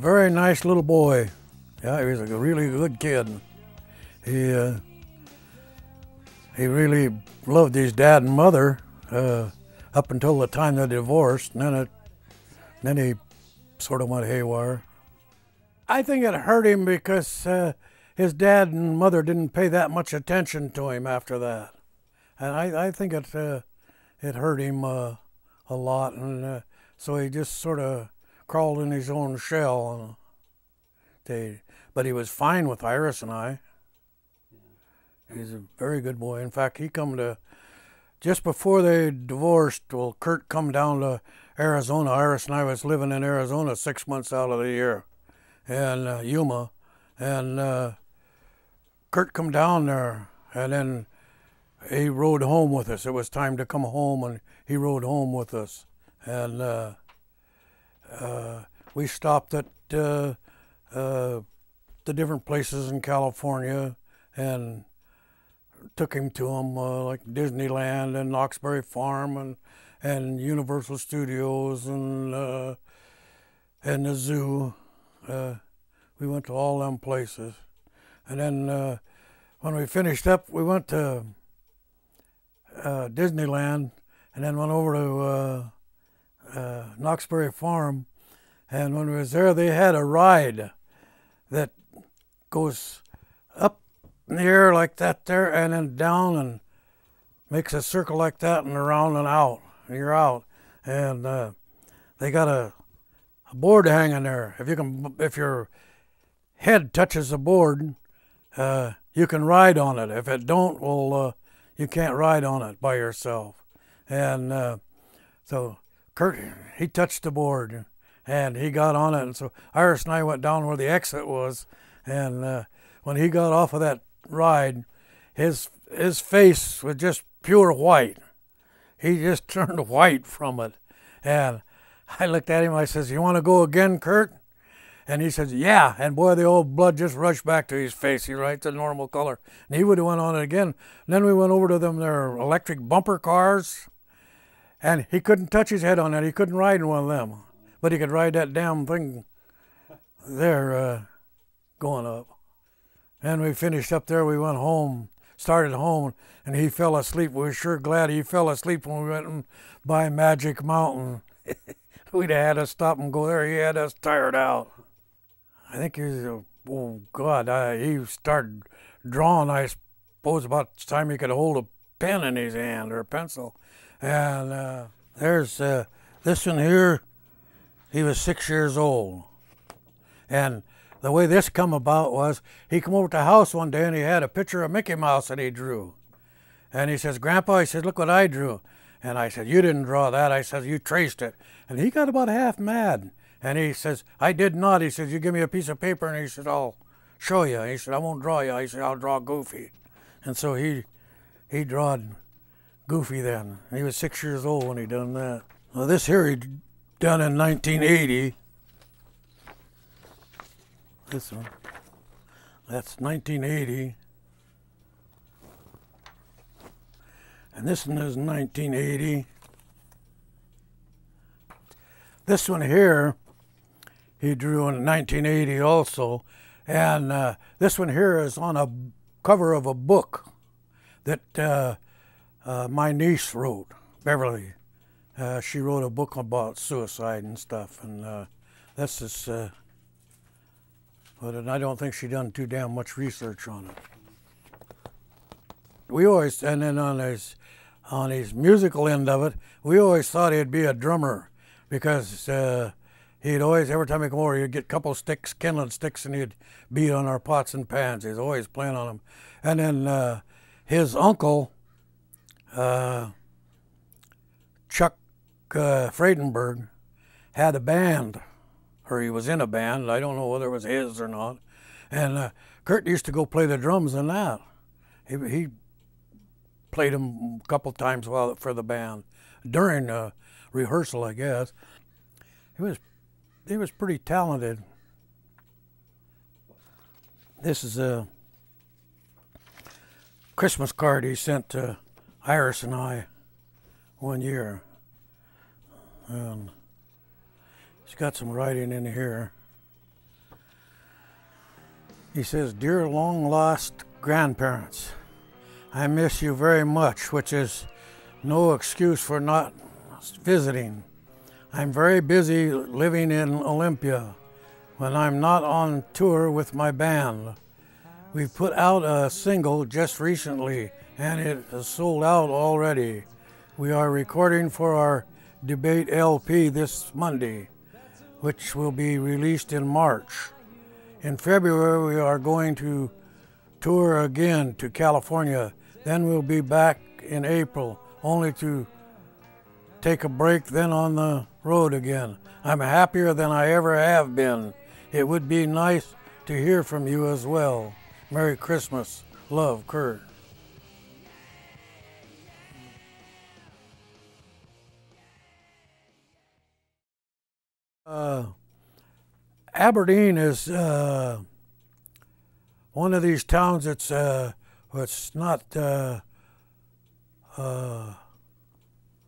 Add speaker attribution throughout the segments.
Speaker 1: very nice little boy. Yeah, he was a really good kid. He really loved his dad and mother up until the time they divorced, and then he sort of went haywire. I think it hurt him because his dad and mother didn't pay that much attention to him after that, and I think it hurt him a lot, and so he just sort of crawled in his own shell. But he was fine with Iris and I. He's a very good boy. In fact, he come to, just before they divorced, well, Kurt come down to Arizona. Iris and I was living in Arizona 6 months out of the year, and Yuma, and Kurt come down there, and then he rode home with us. It was time to come home, and he rode home with us, and we stopped at the different places in California and took him to them, like Disneyland and Knoxbury Farm and Universal Studios and the zoo. We went to all them places. And then when we finished up, we went to Disneyland and then went over to Knoxbury Farm. And when we was there, they had a ride that goes up in the air like that there, and then down and makes a circle like that and around and out. And you're out. And they got a board hanging there. If your head touches the board, you can ride on it. If it don't, well, you can't ride on it by yourself. And so Kurt, he touched the board, and he got on it. And so Iris and I went down where the exit was, and when he got off of that ride, his face was just pure white. He just turned white from it. And I looked at him, I says, "You want to go again, Kurt?" And he says, "Yeah." And boy, the old blood just rushed back to his face. He's right to normal color. And he would have went on it again. And then we went over to their electric bumper cars, and he couldn't touch his head on that. He couldn't ride in one of them. But he could ride that damn thing there going up. And we finished up there. We went home, started home, and he fell asleep. We were sure glad he fell asleep when we went by Magic Mountain. We'd have had to stop and go there. He had us tired out. I think he was, oh God, he started drawing, I suppose, about the time he could hold a pen in his hand or a pencil. And there's this one here. He was 6 years old. And the way this come about was he come over to the house one day and he had a picture of Mickey Mouse that he drew. And he says, "Grandpa," he says, "look what I drew." And I said, "You didn't draw that." I said, "You traced it." And he got about half mad. And he says, "I did not." He says, "You give me a piece of paper." And he said, "I'll show you." He said, "I won't draw you." He said, "I'll draw Goofy." And so he drawed Goofy then. He was 6 years old when he done that. Well, this here he done in 1980. This one. That's 1980. And this one is 1980. This one here, he drew in 1980 also. And this one here is on a cover of a book that my niece wrote, Beverly. She wrote a book about suicide and stuff. And this is, but I don't think she done too damn much research on it. We always, and then on his musical end of it, we always thought he'd be a drummer because he'd always, every time he'd come over, he'd get a couple sticks, kindling sticks, and he'd beat on our pots and pans. He's always playing on them. And then his uncle, Chuck Friedenberg, had a band, or he was in a band. I don't know whether it was his or not. And Kurt used to go play the drums in that. He played them a couple times for the band during rehearsal, I guess. He was pretty talented. This is a Christmas card he sent to Iris and I one year. He's got some writing in here. He says, "Dear long-lost grandparents, I miss you very much," which is no excuse for not visiting. "I'm very busy living in Olympia when I'm not on tour with my band. We've put out a single just recently and it is sold out already. We are recording for our debate LP this Monday, which will be released in March. In February, we are going to tour again to California. Then we'll be back in April, only to take a break, then on the road again. I'm happier than I ever have been. It would be nice to hear from you as well. Merry Christmas. Love, Kurt." Aberdeen is one of these towns that's it's not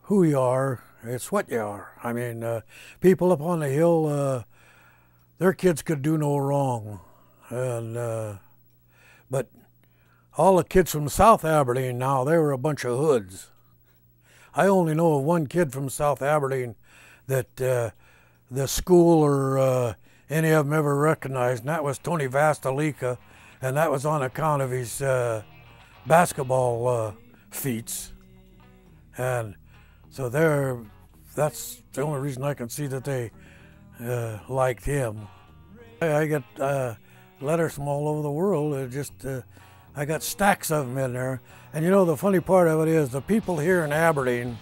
Speaker 1: who you are, it's what you are. I mean, people up on the hill, their kids could do no wrong, and but all the kids from South Aberdeen now, they were a bunch of hoods. I only know of one kid from South Aberdeen that the school or any of them ever recognized, and that was Tony Vastalica, and that was on account of his basketball feats. And so that's the only reason I can see that they liked him. I get letters from all over the world. I got stacks of them in there. And you know, the funny part of it is the people here in Aberdeen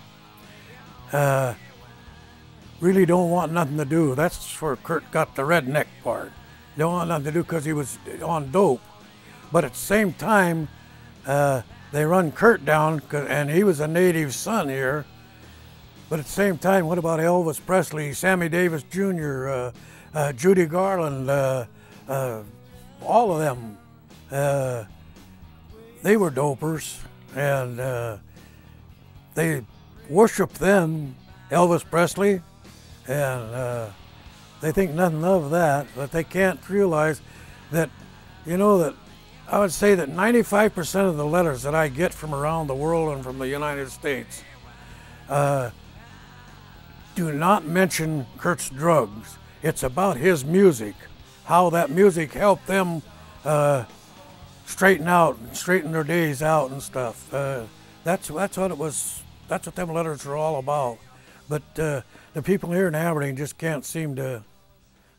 Speaker 1: really don't want nothing to do. That's where Kurt got the redneck part. Don't want nothing to do because he was on dope. But at the same time, they run Kurt down, and he was a native son here. But at the same time, what about Elvis Presley, Sammy Davis Jr., Judy Garland, all of them? They were dopers, and they worship them, Elvis Presley, and they think nothing of that, but they can't realize that, you know, that I would say that 95% of the letters that I get from around the world and from the United States do not mention Kurt's drugs. It's about his music, how that music helped them straighten their days out and stuff. That's what it was. That's what them letters are all about. But the people here in Aberdeen just can't seem to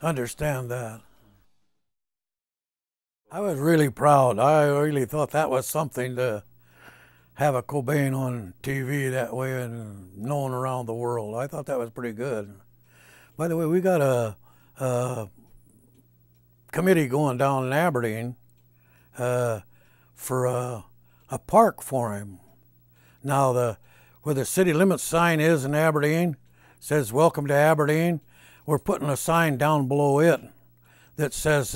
Speaker 1: understand that. I was really proud. I really thought that was something to have a Cobain on TV that way and known around the world. I thought that was pretty good. By the way, we got a committee going down in Aberdeen for a park for him. Now, where the city limits sign is in Aberdeen, says "Welcome to Aberdeen." We're putting a sign down below it that says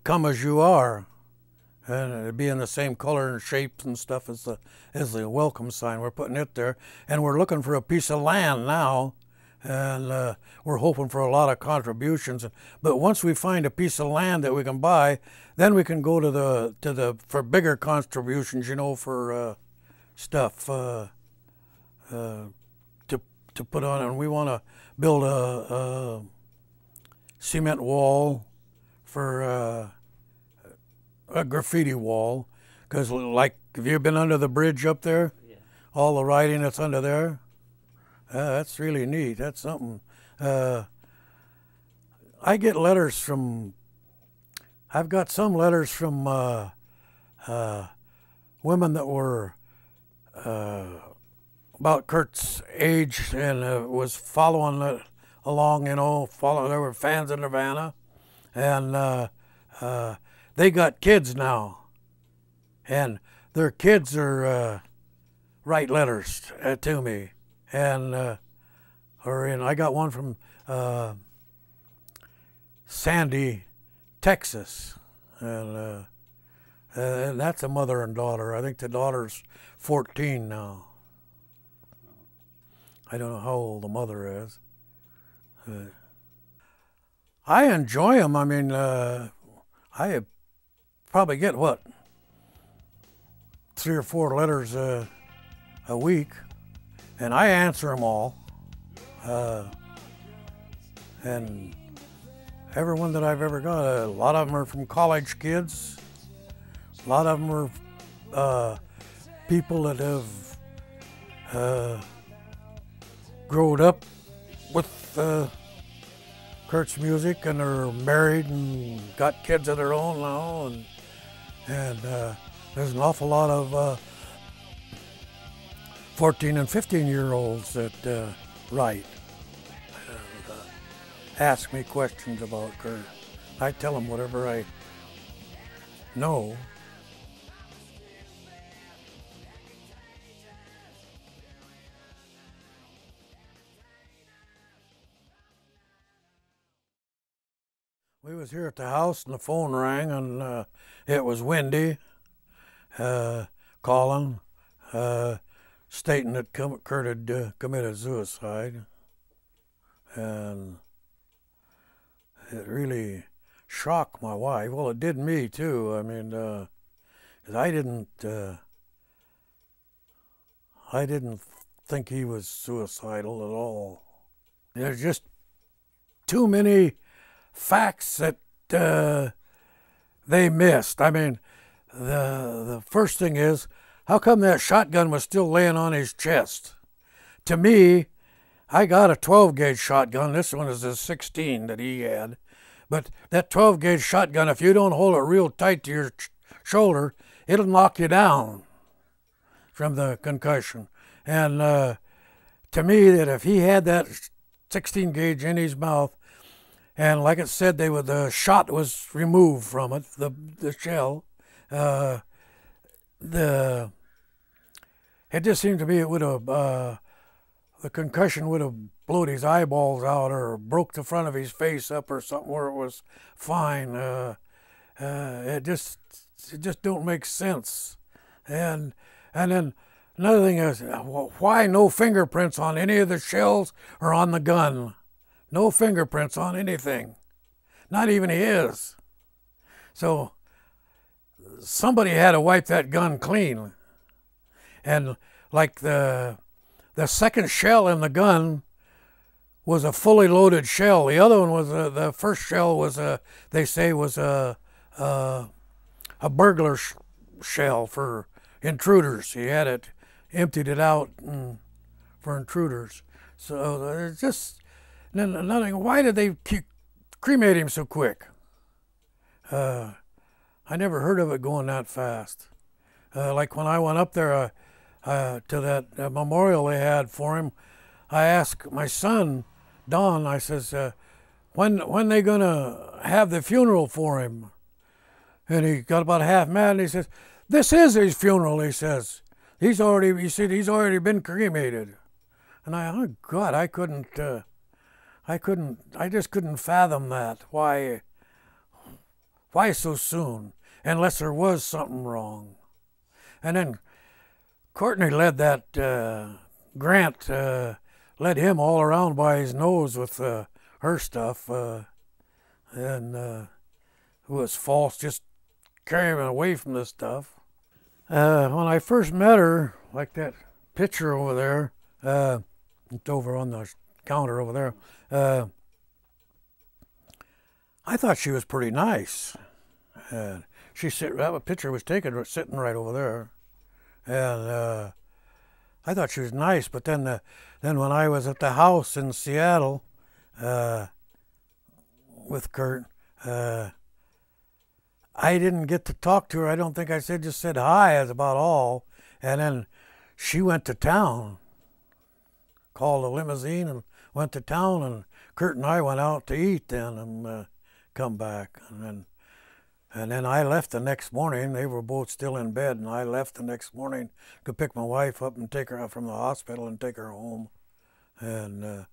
Speaker 1: "Come as you are," and it'd be in the same color and shapes and stuff as the welcome sign. We're putting it there, and we're looking for a piece of land now, and we're hoping for a lot of contributions. But once we find a piece of land that we can buy, then we can go to the for bigger contributions, you know, for stuff to put on. And we want to build a cement wall for a graffiti wall, because like, have you been under the bridge up there? Yeah. All the writing that's under there. That's really neat. That's something. I get letters from. I've got some letters from women that were about Kurt's age and was following it along. You know, they were fans of Nirvana, and they got kids now, and their kids are write letters to me, and I got one from Sandy, Texas, and that's a mother and daughter. I think the daughter's 14 now. I don't know how old the mother is. I enjoy them. I mean, I probably get what, 3 or 4 letters a week, and I answer them all. And everyone that I've ever got, a lot of them are from college kids. A lot of them are people that have grown up with Kurt's music and are married and got kids of their own now, and there's an awful lot of 14 and 15-year-olds that write and ask me questions about Kurt. I tell them whatever I know. We was here at the house and the phone rang and it was windy, calling, stating that Kurt had committed suicide. And it really shocked my wife. Well, it did me too. I mean, 'cause I didn't think he was suicidal at all. There's just too many facts that they missed. I mean, the first thing is, how come that shotgun was still laying on his chest? To me, I got a 12-gauge shotgun. This one is a 16 that he had. But that 12-gauge shotgun, if you don't hold it real tight to your shoulder, it'll knock you down from the concussion. And to me, that if he had that 16-gauge in his mouth, and like it said, the shot was removed from it, the shell. It just seemed to me it would have, the concussion would have blowed his eyeballs out or broke the front of his face up or something where it was fine. It just don't make sense. And then another thing is, why no fingerprints on any of the shells or on the gun? No fingerprints on anything, not even his. So somebody had to wipe that gun clean. And like the second shell in the gun was a fully loaded shell. The other one was the first shell was they say was a burglar shell for intruders. He had it, emptied it out for intruders. So there's just nothing. Why did they cremate him so quick? I never heard of it going that fast. Like when I went up there to that memorial they had for him, I asked my son, Don, I says, when they gonna have the funeral for him? And he got about half mad and he says, this is his funeral, he says. He said he's already been cremated. And oh God, I just couldn't fathom that. Why so soon? Unless there was something wrong. And then Courtney led that, Grant led him all around by his nose with her stuff. And it was false, just carrying him away from this stuff. When I first met her, like that picture over there, it's over on the counter over there, I thought she was pretty nice. That picture was taken sitting right over there, and I thought she was nice. But then when I was at the house in Seattle with Kurt, I didn't get to talk to her. I don't think I just said hi. That's about all. And then she went to town, called a limousine and went to town, and Kurt and I went out to eat then and come back. And then I left the next morning. They were both still in bed, and I left the next morning to pick my wife up and take her out from the hospital and take her home. And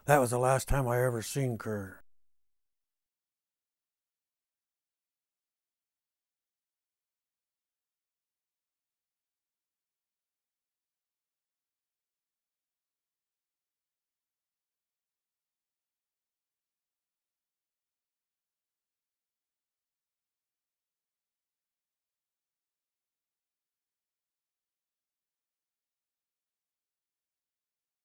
Speaker 1: that was the last time I ever seen Kurt.